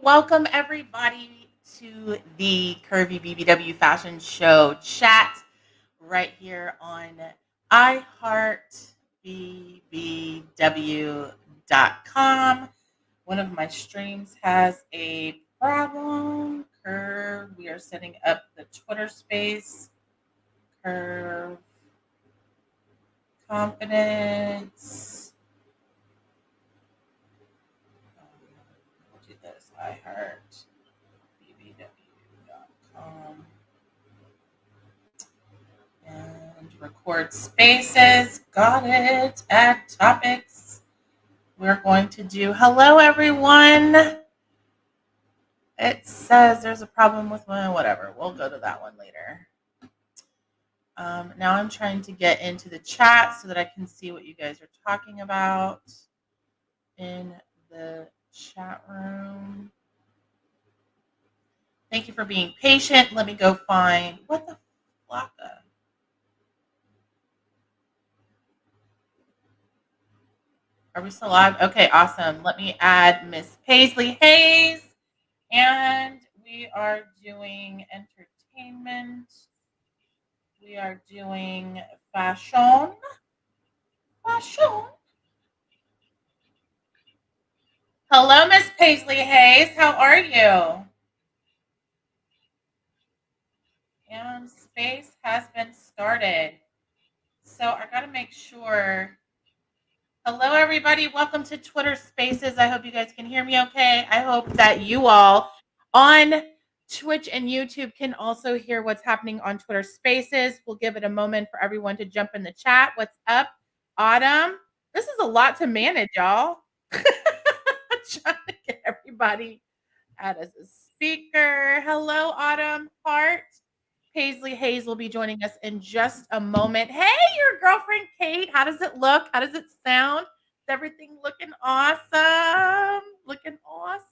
Welcome everybody to the Curvy BBW Fashion Show chat right here on iHeartBBW.com. One of my streams has a problem. We are setting up the Twitter space. Curve Confidence. We'll do this. iHeartBBW.com. And record spaces. Got it. Add topics. We're going to do hello, everyone. It says there's a problem with whatever. We'll go to that one later. Now I'm trying to get into the chat so that I can see what you guys are talking about in the chat room. Thank you for being patient. Let me go find what the flocka. Are we still live? Okay, awesome. Let me add Miss Paisley Hayes. And we are doing entertainment. We are doing fashion. Hello, Miss Paisley Hayes. How are you? And space has been started. So I got to make sure. Hello, everybody. Welcome to Twitter Spaces. I hope you guys can hear me okay. I hope that you all on Twitch and YouTube can also hear what's happening on Twitter Spaces. We'll give it a moment for everyone to jump in the chat. What's up, Autumn? This is a lot to manage, y'all. Trying to get everybody add as a speaker. Hello, Autumn Hart. Paisley Hayes will be joining us in just a moment. Hey, your girlfriend Kate. How does it look? How does it sound? Is everything looking awesome? Looking awesome.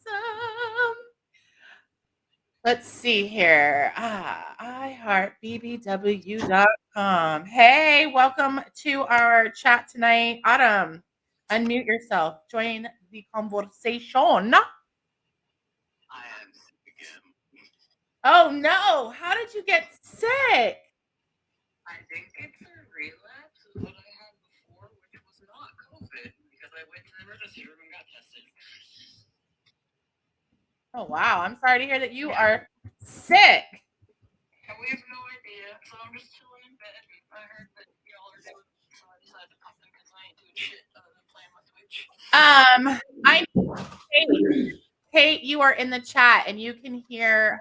Let's see here. iHeartBBW.com. Hey, welcome to our chat tonight. Autumn, unmute yourself. Join the conversation. Oh no! How did you get sick? I think it's a relapse of what I had before, which was not COVID, because I went to the emergency room and got tested. Oh wow! I'm sorry to hear that you are sick. Yeah, we have no idea, so I'm just chilling in bed. I heard that y'all are doing it, so I decided to pop in because I ain't doing shit other than playing my Twitch. Kate, you are in the chat and you can hear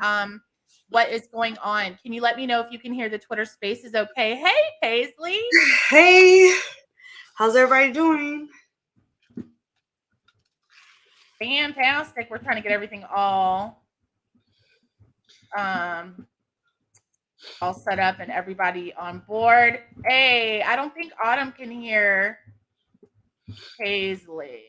what is going on. Can you let me know if you can hear the Twitter Spaces okay? Hey, Paisley. Hey, how's everybody doing? Fantastic. We're trying to get everything all set up and everybody on board. Hey, I don't think Autumn can hear Paisley.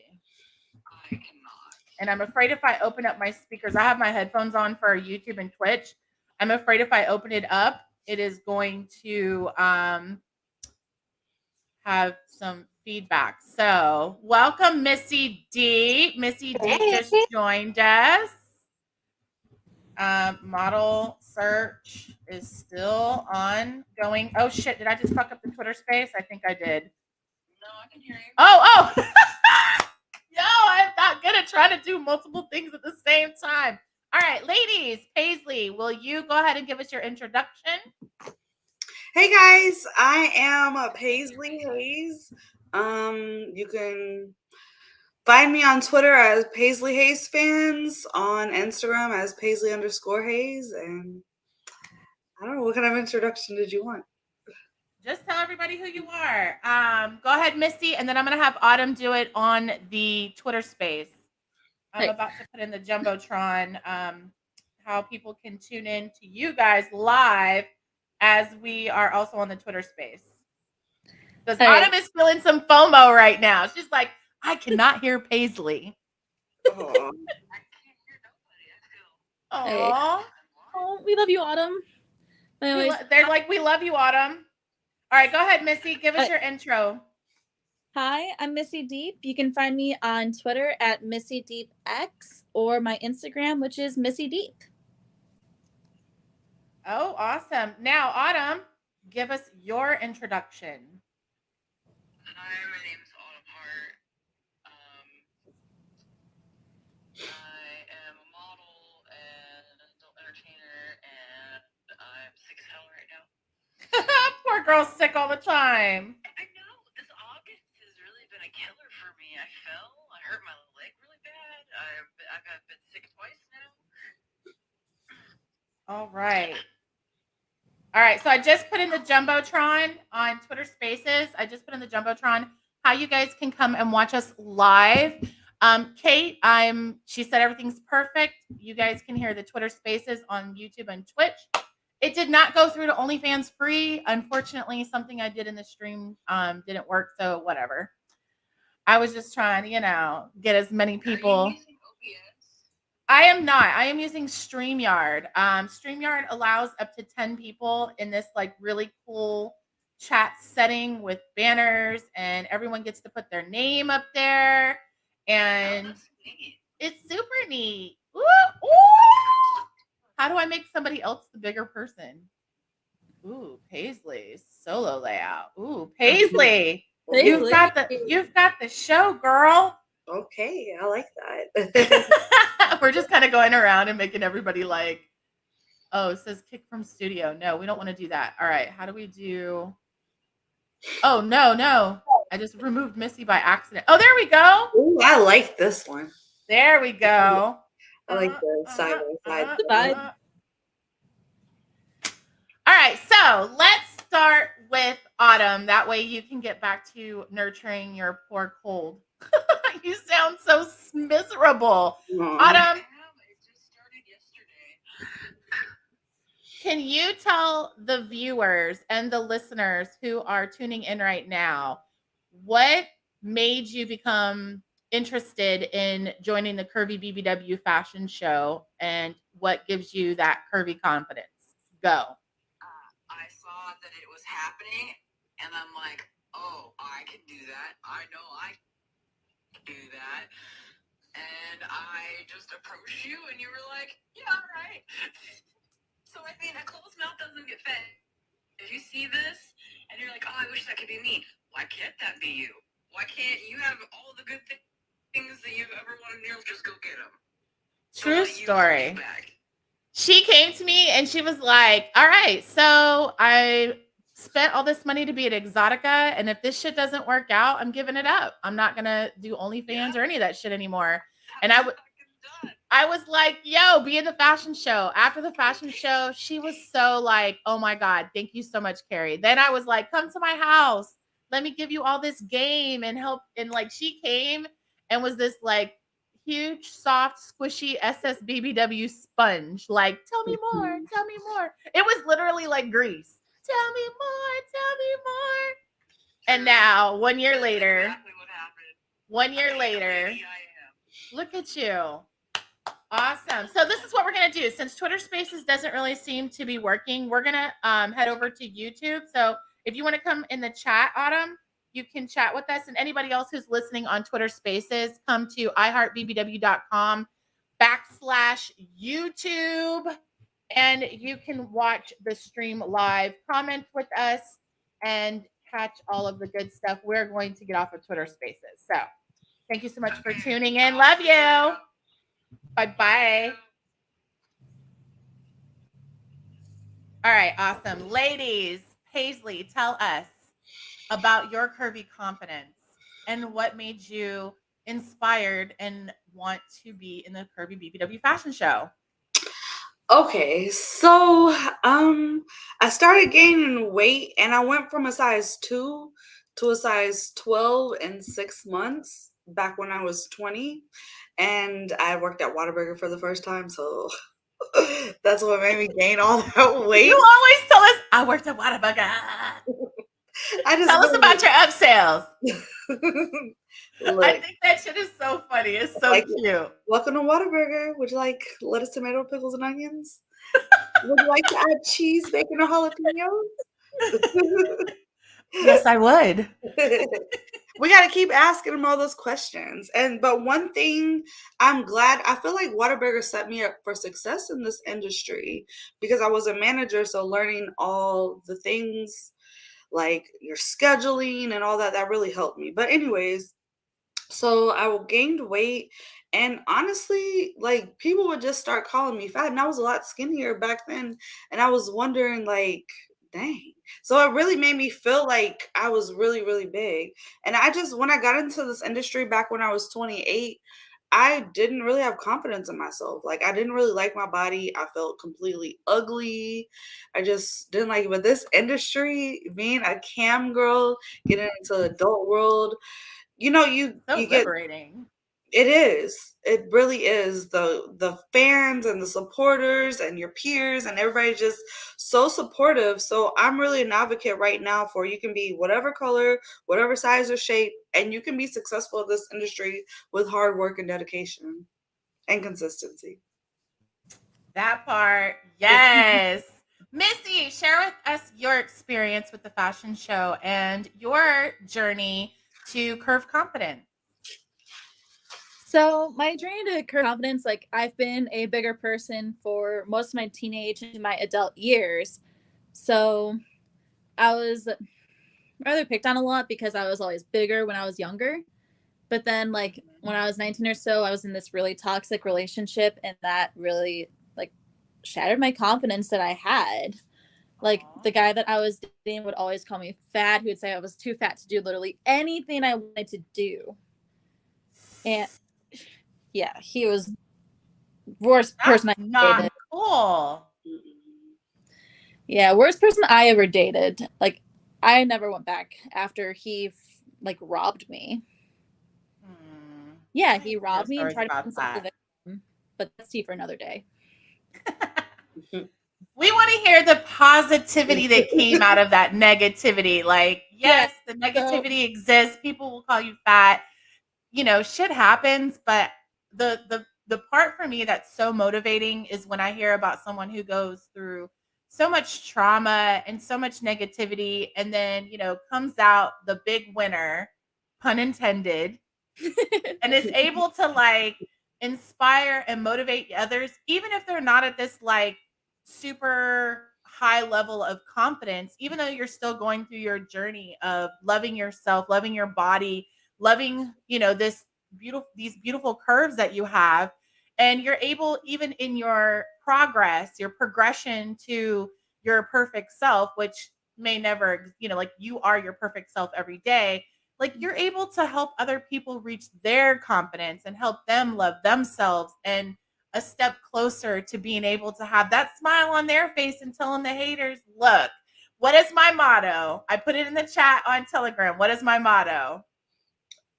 I cannot. And I'm afraid if I open up my speakers, I have my headphones on for YouTube and Twitch. I'm afraid if I open it up, it is going to have some feedback. So welcome, Missy D. Missy D just joined us. Model search is still ongoing. Oh shit, did I just fuck up the Twitter space? I think I did. No, I can hear you. Oh. Yo, I'm not good at trying to do multiple things at the same time. All right, ladies, Paisley, will you go ahead and give us your introduction? Hey guys, I am Paisley Hayes. You can find me on Twitter as Paisley Hayes Fans, on Instagram as Paisley_Hayes, and I don't know, what kind of introduction did you want? Just tell everybody who you are. Go ahead, Missy, and then I'm going to have Autumn do it on the Twitter space. I'm about to put in the Jumbotron how people can tune in to you guys live as we are also on the Twitter space. Because Autumn is feeling some FOMO right now. She's like, I cannot hear Paisley. Oh, Oh, we love you, Autumn. They're like, we love you, Autumn. All right, go ahead, Missy. Give us your intro. Hi, I'm Missy Deep. You can find me on Twitter at MissyDeepX or my Instagram, which is Missy Deep. Oh, awesome. Now, Autumn, give us your introduction. Hi, my name is Autumn Hart. I am a model and an adult entertainer, and I'm sick as hell right now. Poor girl's sick all the time. I know. This August has really been a killer for me. I fell. I hurt my leg really bad. I've been sick twice now. All right. All right. So I just put in the Jumbotron on Twitter Spaces. I just put in the Jumbotron how you guys can come and watch us live. Kate, she said everything's perfect. You guys can hear the Twitter Spaces on YouTube and Twitch. It did not go through to OnlyFans free. Unfortunately, something I did in the stream didn't work, so whatever. I was just trying to, get as many people. Are you using OBS? I am not. I am using StreamYard. StreamYard allows up to 10 people in this like really cool chat setting with banners, and everyone gets to put their name up there. And Oh, that's neat. it's super neat. Ooh, ooh. How do I make somebody else the bigger person? Ooh, Paisley solo layout. Ooh, Paisley. You've got the show, girl. Okay, I like that. We're just kind of going around and making everybody like, oh, it says kick from studio. No, we don't want to do that. All right, how do we do? Oh, no. I just removed Missy by accident. Oh, there we go. Ooh, I like this one. There we go. I like the side by side. vibe. All right, so let's start with Autumn. That way you can get back to nurturing your poor cold. You sound so miserable. Autumn, It just started yesterday. can you tell the viewers and the listeners who are tuning in right now what made you become interested in joining the Curvy BBW Fashion Show and what gives you that curvy confidence? Go. I saw that it was happening, and I'm like, oh, I can do that. I know I can do that. And I just approached you, and you were like, yeah, all right. So, I mean, a closed mouth doesn't get fed. If you see this, and you're like, oh, I wish that could be me, why can't that be you? Why can't you have all the good things that you've ever wanted in your life? Just go get them. True story. She came to me and she was like, all right, so I spent all this money to be at Exxxotica, and if this shit doesn't work out, I'm giving it up. I'm not going to do OnlyFans or any of that shit anymore. And I was like, yo, be in the fashion show. After the fashion show, she was so like, oh my God, thank you so much, Carrie. Then I was like, come to my house. Let me give you all this game and help. And like, she came and was this like huge, soft, squishy SSBBW sponge. Like, tell me more, tell me more. It was literally like grease. Tell me more, tell me more. And now, 1 year later, Exactly what happened. 1 year later, look at you. Awesome. So this is what we're going to do. Since Twitter Spaces doesn't really seem to be working, we're going to head over to YouTube. So if you want to come in the chat, Autumn, you can chat with us. And anybody else who's listening on Twitter Spaces, come to iheartbbw.com/YouTube. And you can watch the stream live, comment with us, and catch all of the good stuff. We're going to get off of Twitter Spaces. So thank you so much for tuning in. Love you. Bye-bye. All right, awesome. Ladies, Paisley, tell us about your curvy confidence and what made you inspired and want to be in the Curvy BBW Fashion Show. Okay, so I started gaining weight and I went from a size 2 to a size 12 in 6 months back when I was 20. And I worked at Whataburger for the first time, so that's what made me gain all that weight. You always tell us, I worked at Whataburger. Tell us about your upsells. I think that shit is so funny. It's so cute. Welcome to Whataburger. Would you like lettuce, tomato, pickles, and onions? Would you like to add cheese, bacon, or jalapenos? Yes, I would. We got to keep asking them all those questions. But one thing I'm glad, I feel like Whataburger set me up for success in this industry because I was a manager. So learning all the things like your scheduling and all that, that really helped me. But anyways, so I gained weight, and honestly, like people would just start calling me fat, and I was a lot skinnier back then, and I was wondering, like, dang. So it really made me feel like I was really, really big. And I just, when I got into this industry back when I was 28, I didn't really have confidence in myself. Like I didn't really like my body. I felt completely ugly. I just didn't like it. But this industry, being a cam girl, getting into the adult world, So you get, liberating. it is, it really is, the fans and the supporters and your peers and everybody just so supportive. So I'm really an advocate right now for, you can be whatever color, whatever size or shape, and you can be successful in this industry with hard work and dedication and consistency. That part, yes. Missy, share with us your experience with the fashion show and your journey to Curve Confidence. So my journey to Curvy Confidence, like I've been a bigger person for most of my teenage and my adult years. So I was rather picked on a lot because I was always bigger when I was younger. But then like when I was 19 or so, I was in this really toxic relationship, and that really like shattered my confidence that I had. Like the guy that I was dating would always call me fat. He would say I was too fat to do literally anything I wanted to do. And yeah, he was worst person I That's not dated. cool. Yeah, worst person I ever dated. Like I never went back after he like robbed me. Yeah, he robbed me and tried to make himself the victim. But that's tea for another day. We want to hear the positivity that came out of that negativity. Like, yes, the negativity exists. People will call you fat. Shit happens, but the part for me that's so motivating is when I hear about someone who goes through so much trauma and so much negativity and then, comes out the big winner, pun intended, and is able to like inspire and motivate others, even if they're not at this like super high level of confidence, even though you're still going through your journey of loving yourself, loving your body, loving, these beautiful curves that you have. And you're able, even in your progress, your progression to your perfect self, which may never, like you are your perfect self every day, like you're able to help other people reach their confidence and help them love themselves and a step closer to being able to have that smile on their face and telling the haters, look, what is my motto? I put it in the chat on Telegram. What is my motto?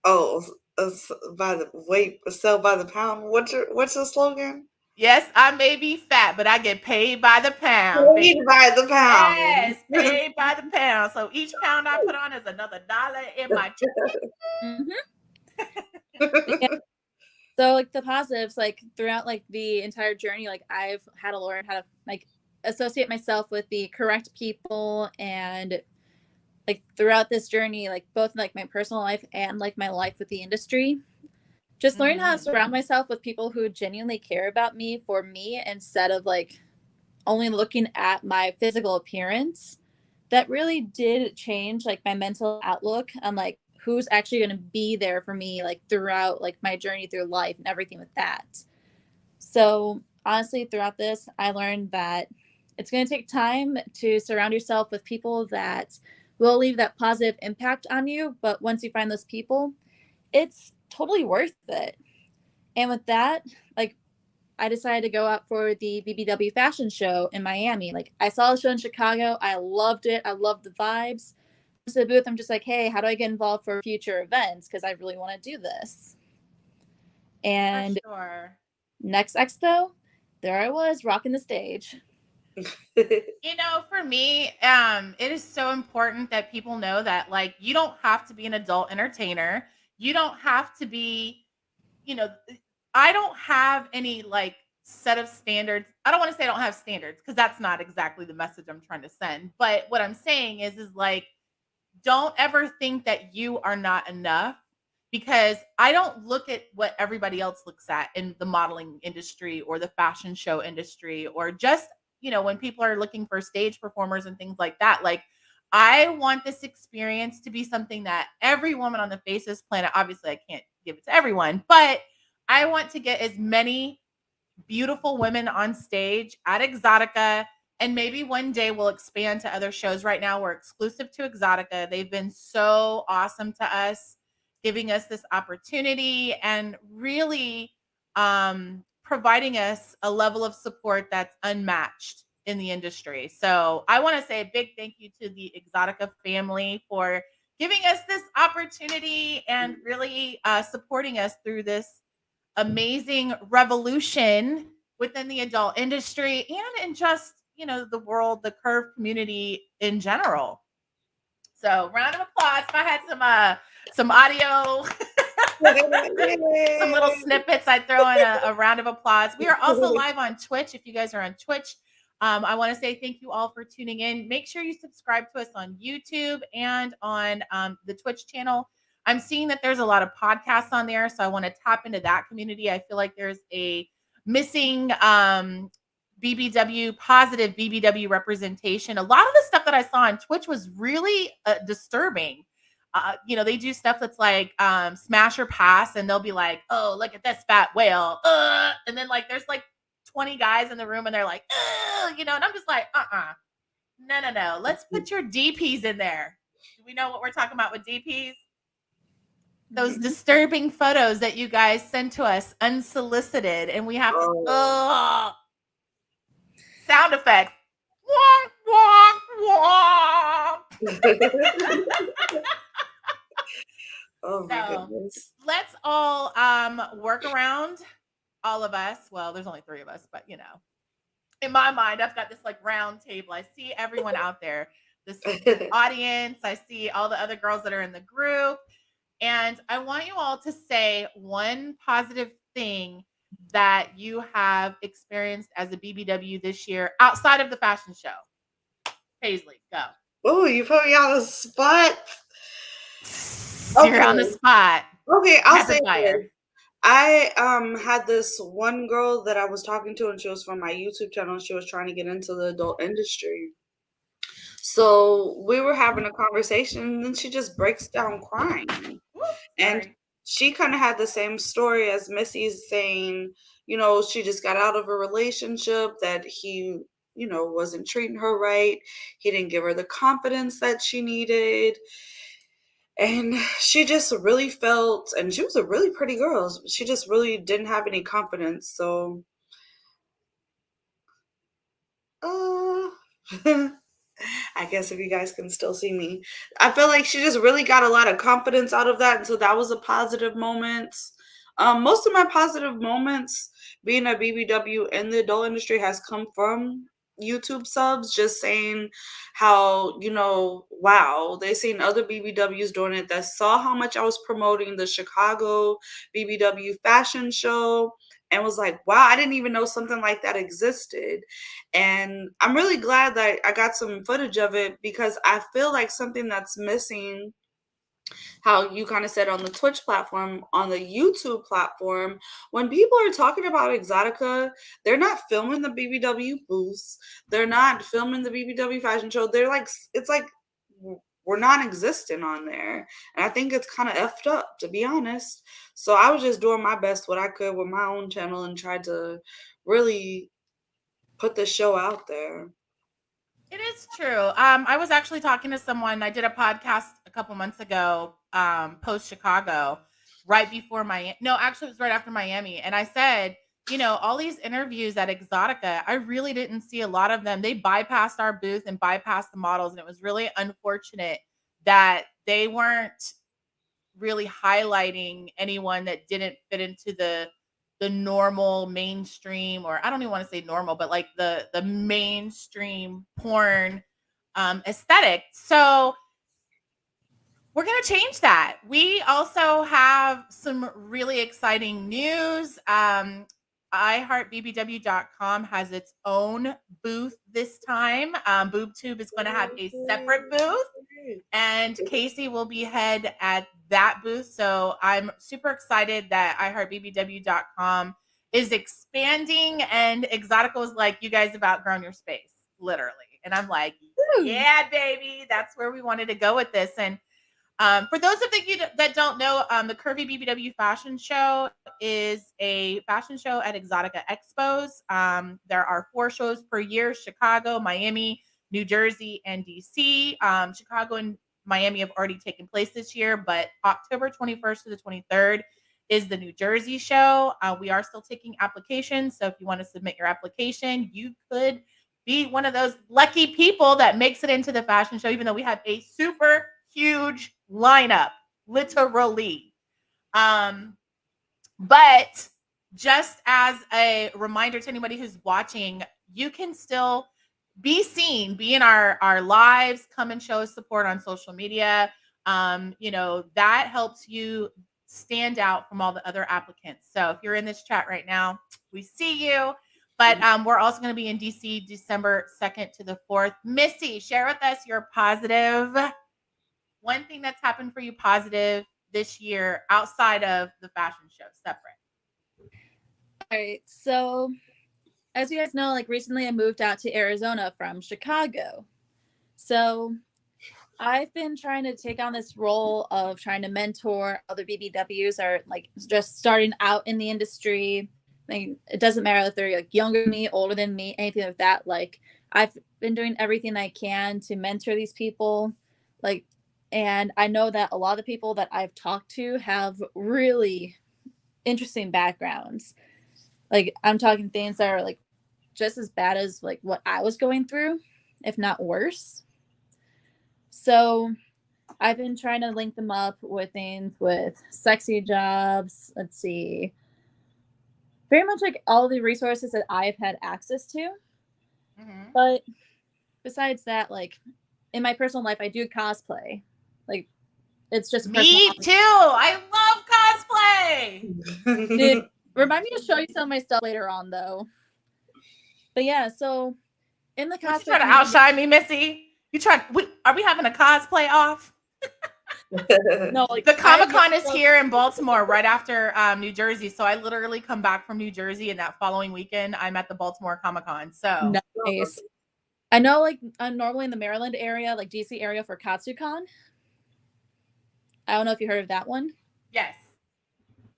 Oh, by the weight, sell by the pound. What's your slogan? Yes, I may be fat, but I get paid by the pound. Paid by the pound. Yes, paid by the pound. So each pound I put on is another $1 in my check. Yeah. So like the positives, like throughout like the entire journey, like I've had to learn how to like associate myself with the correct people, and like throughout this journey, like both like my personal life and like my life with the industry, just learn how to surround myself with people who genuinely care about me for me instead of like only looking at my physical appearance. That really did change like my mental outlook on like who's actually going to be there for me like throughout like my journey through life and everything with that. So honestly, throughout this, I learned that it's going to take time to surround yourself with people that will leave that positive impact on you. But once you find those people, it's totally worth it. And with that, like I decided to go out for the BBW Fashion Show in Miami. Like I saw the show in Chicago. I loved it. I loved the vibes. To the booth, I'm just like, hey, how do I get involved for future events? Because I really want to do this. And next expo, there I was rocking the stage. For me, it is so important that people know that like you don't have to be an adult entertainer. You don't have to be, I don't have any like set of standards. I don't want to say I don't have standards because that's not exactly the message I'm trying to send. But what I'm saying is like don't ever think that you are not enough, because I don't look at what everybody else looks at in the modeling industry or the fashion show industry, or just, when people are looking for stage performers and things like that. Like, I want this experience to be something that every woman on the face of this planet, obviously I can't give it to everyone, but I want to get as many beautiful women on stage at Exxxotica. And maybe one day we'll expand to other shows. Right now, we're exclusive to Exxxotica. They've been so awesome to us, giving us this opportunity and really providing us a level of support that's unmatched in the industry. So I want to say a big thank you to the Exxxotica family for giving us this opportunity and really supporting us through this amazing revolution within the adult industry and in just, the world, the curve community in general. So round of applause. If I had some audio, some little snippets, I'd throw in a round of applause. We are also live on Twitch. If you guys are on Twitch, I want to say thank you all for tuning in. Make sure you subscribe to us on YouTube and on the Twitch channel. I'm seeing that there's a lot of podcasts on there, so I want to tap into that community. I feel like there's a missing BBW, positive BBW representation. A lot of the stuff that I saw on Twitch was really disturbing. They do stuff that's like smash or pass, and they'll be like, "Oh, look at this fat whale," and then like there's like 20 guys in the room, and they're like, and I'm just like, no. Let's put your DPs in there. Do we know what we're talking about with DPs? Those disturbing photos that you guys send to us unsolicited, and we have to sound effects. Wah, wah, wah. Oh my goodness. Let's all work around, all of us. Well, there's only 3 of us, but in my mind, I've got this like round table. I see everyone out there, this audience. I see all the other girls that are in the group. And I want you all to say one positive thing that you have experienced as a BBW this year outside of the fashion show. Paisley, go. Oh, you put me on the spot. You're on the spot. Okay, I'll say fire. this. I had this one girl that I was talking to, and she was from my YouTube channel, and she was trying to get into the adult industry. So we were having a conversation, and then she just breaks down crying. And she kind of had the same story as Missy's, saying, she just got out of a relationship that he, wasn't treating her right. He didn't give her the confidence that she needed. And she just really felt, and she was a really pretty girl, she just really didn't have any confidence. So, I guess if you guys can still see me, I feel like she just really got a lot of confidence out of that. And so that was a positive moment. Most of my positive moments being a BBW in the adult industry has come from YouTube subs, just saying how, wow, they seen other BBWs doing it, that saw how much I was promoting the Chicago BBW Fashion Show, and was like, wow, I didn't even know something like that existed. And I'm really glad that I got some footage of it, because I feel like something that's missing, how you kind of said on the Twitch platform, on the YouTube platform, when people are talking about Exxxotica, they're not filming the BBW booths. They're not filming the BBW fashion show. They're like, it's like we're non-existent on there. And I think it's kind of effed up, to be honest. So I was just doing my best, what I could with my own channel, and tried to really put the show out there. It is true. I was actually talking to someone. I did a podcast a couple months ago, post Chicago, right before Miami. No, actually, it was right after Miami. And I said, all these interviews at Exxxotica, I really didn't see a lot of them. They bypassed our booth and bypassed the models. And it was really unfortunate that they weren't really highlighting anyone that didn't fit into the normal mainstream, or I don't even want to say normal, but like the mainstream porn aesthetic. So we're going to change that. We also have some really exciting news. iHeartBBW.com has its own booth this time. BoobTube is going to have a separate booth. And Casey will be head at that booth. So I'm super excited that iHeartBBW.com is expanding, and Exxxotica was like, you guys have outgrown your space, literally. And I'm like, yeah, baby, that's where we wanted to go with this. And for those of you that don't know, the Curvy BBW Fashion Show is a fashion show at Exxxotica Expos. There are 4 shows per year: Chicago, Miami, New Jersey, and DC. Chicago and Miami have already taken place this year, but October 21st to the 23rd is the New Jersey show. We are still taking applications, so if you want to submit your application, you could be one of those lucky people that makes it into the fashion show, even though we have a super huge lineup, literally. But just as a reminder to anybody who's watching, you can still be seen, be in our lives, come and show us support on social media. That helps you stand out from all the other applicants. So if you're in this chat right now, we see you. But we're also going to be in DC December 2nd to the 4th. Missy, share with us your positive, one thing that's happened for you positive this year outside of the fashion show, separate. All right. So, as you guys know, like recently I moved out to Arizona from Chicago. So, I've been trying to take on this role of trying to mentor other BBWs or like just starting out in the industry. I mean, it doesn't matter if they're like younger than me, older than me, anything like that. Like I've been doing everything I can to mentor these people. Like, and I know that a lot of the people that I've talked to have really interesting backgrounds. Like I'm talking things that are like just as bad as like what I was going through, if not worse. So I've been trying to link them up with things with sexy jobs. Let's see. Very much like all the resources that I've had access to. Mm-hmm. But besides that, like in my personal life, I do cosplay. Like it's just me too. I love cosplay. Dude, remind me to show you some of my stuff later on, though. But yeah, so in the cosplay, You trying to outshine me, Missy? Are we having a cosplay off? No, like the Comic-Con is here in Baltimore right after New Jersey. So I literally come back from New Jersey, and that following weekend I'm at the Baltimore Comic-Con. So nice. I know, like I'm normally in the Maryland area, like DC area for KatsuCon. I don't know if you heard of that one. Yes.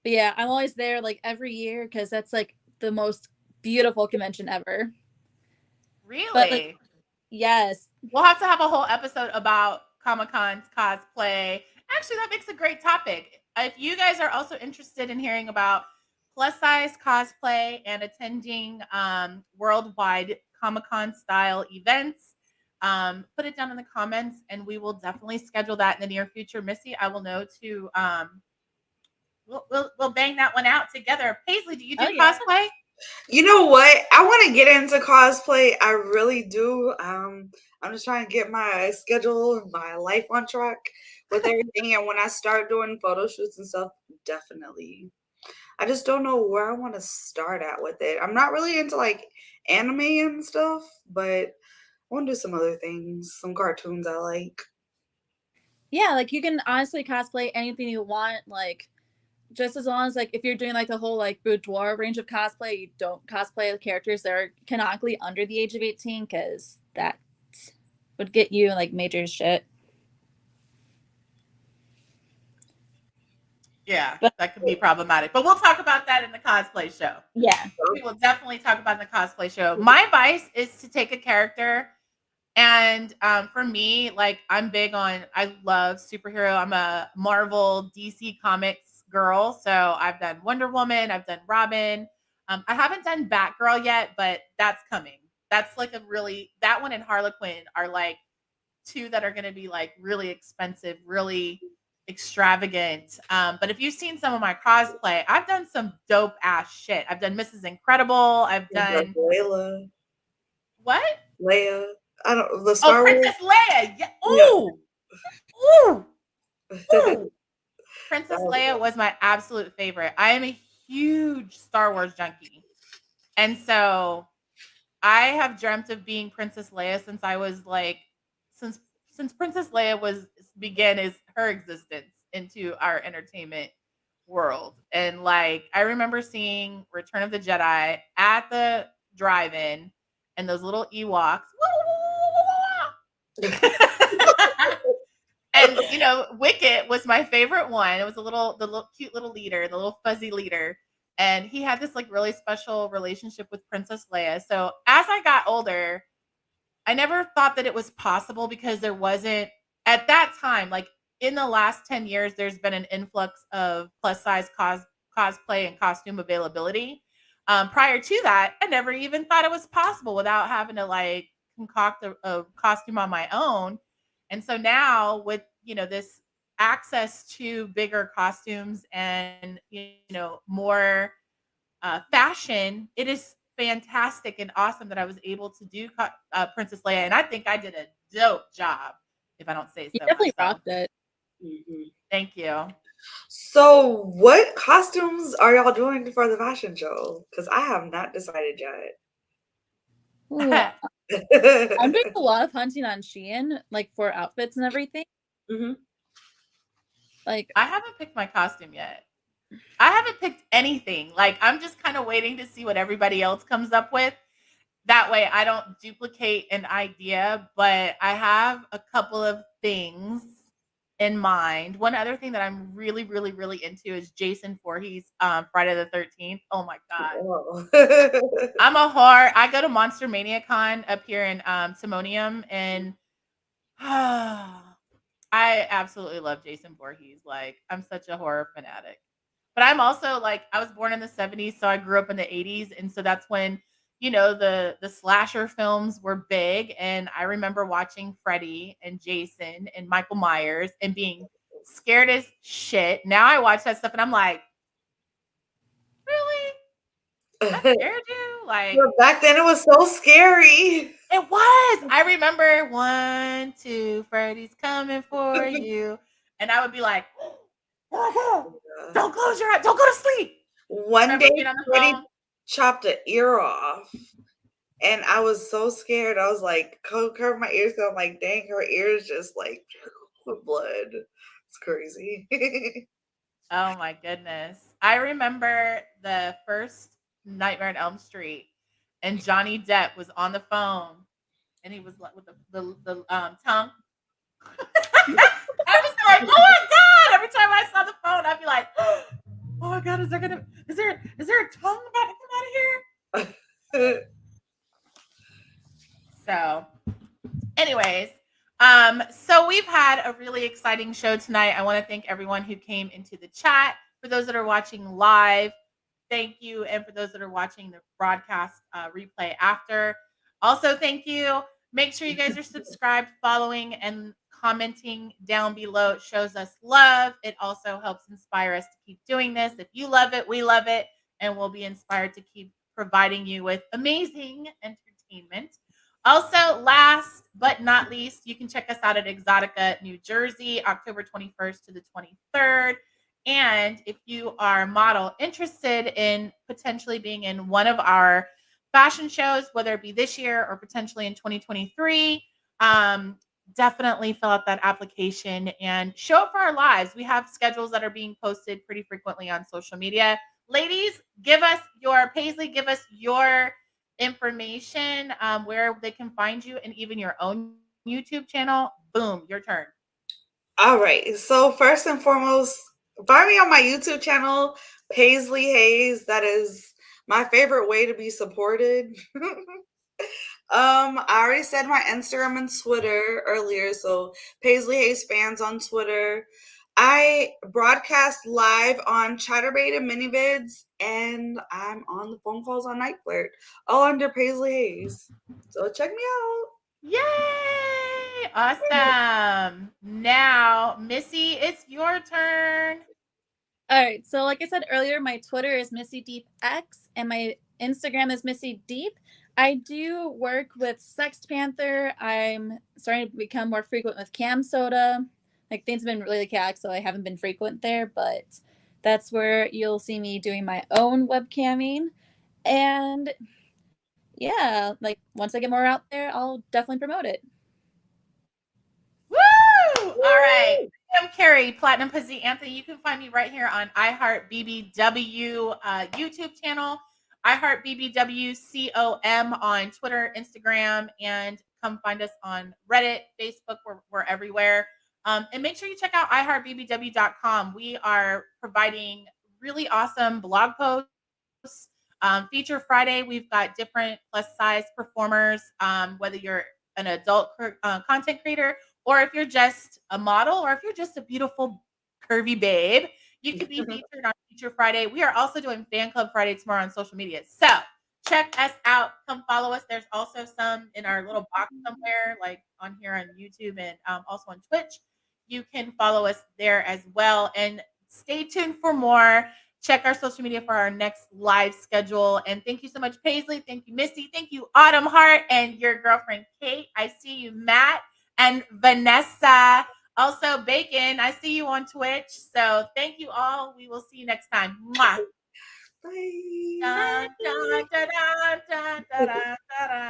But yeah, I'm always there like every year because that's like the most beautiful convention ever. Really? But, like, yes. We'll have to have a whole episode about Comic-Con's cosplay. Actually, that makes a great topic. If you guys are also interested in hearing about plus size cosplay and attending worldwide Comic-Con style events, put it down in the comments and we will definitely schedule that in the near future. Missy, I will know to we'll bang that one out together. Paisley, do you do cosplay? You know what? I want to get into cosplay. I really do. I'm just trying to get my schedule and my life on track with everything. And when I start doing photo shoots and stuff, definitely. I just don't know where I want to start at with it. I'm not really into like anime and stuff, but I want to do some other things, some cartoons I like. Yeah, like you can honestly cosplay anything you want, like just as long as like if you're doing like the whole like boudoir range of cosplay, you don't cosplay the characters that are canonically under the age of 18 because that would get you like major shit. Yeah, that could be problematic. But we'll talk about that in the cosplay show. Yeah. We will definitely talk about the cosplay show. My advice is to take a character. And for me, like I love superhero. I'm a Marvel DC Comics girl. So I've done Wonder Woman. I've done Robin. I haven't done Batgirl yet, but that's coming. That's like that one and Harlequin are like 2 that are going to be like really expensive, really extravagant. But if you've seen some of my cosplay, I've done some dope ass shit. I've done Mrs. Incredible. I've done Layla. What? Leia. I don't the Star Princess Wars. Leia. Yeah. Ooh. Ooh. Ooh. Princess Leia was my absolute favorite. I am a huge Star Wars junkie. And so I have dreamt of being Princess Leia since since Princess Leia began as her existence into our entertainment world. And like I remember seeing Return of the Jedi at the drive-in and those little Ewoks. And Wicket was my favorite one. It was the little cute little leader, the little fuzzy leader. And he had this like really special relationship with Princess Leia. So as I got older, I never thought that it was possible because there wasn't at that time, like in the last 10 years, there's been an influx of plus size cosplay and costume availability. Prior to that, I never even thought it was possible without having to like concoct a costume on my own. And so now with, this access to bigger costumes and, more fashion, it is fantastic and awesome that I was able to do Princess Leia, and I think I did a dope job, if I don't say You so definitely myself. rocked it. Mhm. Thank you. So, what costumes are y'all doing for the fashion show? Because I have not decided yet. Ooh, I'm doing a lot of hunting on Shein, like for outfits and everything. Hmm. Like, I haven't picked my costume yet. I haven't picked anything. Like I'm just kind of waiting to see what everybody else comes up with. That way I don't duplicate an idea, but I have a couple of things in mind. One other thing that I'm really, really, really into is Jason Voorhees, Friday the 13th. Oh my God. Oh. I'm a horror. I go to Monster Mania Con up here in Timonium, and I absolutely love Jason Voorhees. Like, I'm such a horror fanatic. But I'm also like, I was born in the 70s, so I grew up in the 80s. And so that's when, the slasher films were big. And I remember watching Freddy and Jason and Michael Myers and being scared as shit. Now I watch that stuff and I'm like, really? That scared you? Like, But back then it was so scary. it was. I remember 1, 2, Freddy's coming for you. And I would be like, don't close your eyes. Don't go to sleep. One Remember day, being on the Freddie phone? chopped an ear off, and I was so scared. I was like, cover my ears. 'Cause I'm like, dang, her ears just like with blood. It's crazy. Oh my goodness. I remember the first Nightmare on Elm Street and Johnny Depp was on the phone and he was like with the tongue. I was like, oh my God. Every time I saw the phone, I'd be like, oh my God, is there a tongue about to come out of here? So anyways, so we've had a really exciting show tonight. I want to thank everyone who came into the chat. For those that are watching live, thank you. And for those that are watching the broadcast replay after, also thank you. Make sure you guys are subscribed, following, and commenting down below. It shows us love. It also helps inspire us to keep doing this. If you love it, we love it, and we'll be inspired to keep providing you with amazing entertainment. Also, last but not least, you can check us out at Exxxotica, New Jersey, October 21st to the 23rd. And if you are a model interested in potentially being in one of our fashion shows, whether it be this year or potentially in 2023, definitely fill out that application and show up for our lives. We have schedules that are being posted pretty frequently on social media. Ladies, give us your information, where they can find you, and even your own YouTube channel. Boom, your turn. All right. So first and foremost, find me on my YouTube channel, Paisley Hayes. That is my favorite way to be supported. I already said my Instagram and Twitter earlier, so Paisley Hayes fans on Twitter. I broadcast live on Chatterbait and Minivids, and I'm on the phone calls on Night Flirt, all under Paisley Hayes. So check me out. Yay! Awesome. Now, Missy, it's your turn. all right. So, like I said earlier, my Twitter is MissyDeepX and my Instagram is MissyDeep. I do work with Sex Panther. I'm starting to become more frequent with Cam Soda. Like things have been really chaotic, so I haven't been frequent there, but that's where you'll see me doing my own webcamming. And yeah, like once I get more out there, I'll definitely promote it. All right. I'm Carrie, Platinum Pizzy Anthony. You can find me right here on iHeart BBW YouTube channel, iHeart BBW COM on Twitter, Instagram, and come find us on Reddit, Facebook. We're everywhere. And make sure you check out iHeartBBW.com. We are providing really awesome blog posts. Feature Friday, we've got different plus size performers, whether you're an adult content creator or if you're just a model or if you're just a beautiful curvy babe, you could be featured on Feature Friday. We are also doing Fan Club Friday tomorrow on social media. So check us out. Come follow us. There's also some in our little box somewhere, like on here on YouTube and also on Twitch. You can follow us there as well. And stay tuned for more. Check our social media for our next live schedule. And thank you so much, Paisley. Thank you, Missy. Thank you, Autumn Hart, and your girlfriend, Kate. I see you, Matt and Vanessa. Also, Bacon. I see you on Twitch. So thank you all. We will see you next time. Mwah. Bye. Dun, dun, dun, dun, dun, dun, dun.